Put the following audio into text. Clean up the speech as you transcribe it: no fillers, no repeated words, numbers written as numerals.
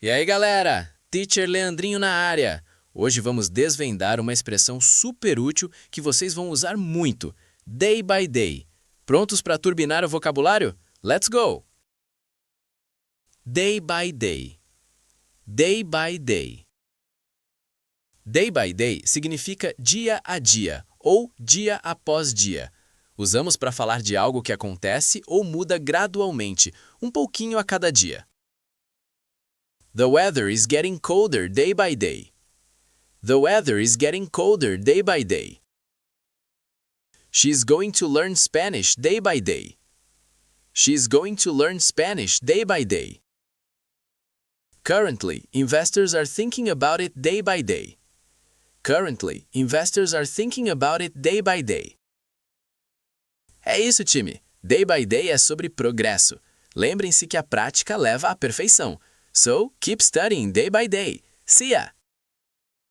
E aí, galera? Teacher Leandrinho na área. Hoje vamos desvendar uma expressão super útil que vocês vão usar muito, day by day. Prontos para turbinar o vocabulário? Let's go! Day by day. Day by day. Day by day significa dia a dia ou dia após dia. Usamos para falar de algo que acontece ou muda gradualmente, um pouquinho a cada dia. The weather is getting colder day by day. The weather is getting colder day by day. She's going to learn Spanish day by day. She's going to learn Spanish day by day. Currently, investors are thinking about it day by day. Currently, investors are thinking about it day by day. É isso, time! Day by day é sobre progresso. Lembrem-se que a prática leva à perfeição. So, keep studying day by day. See ya!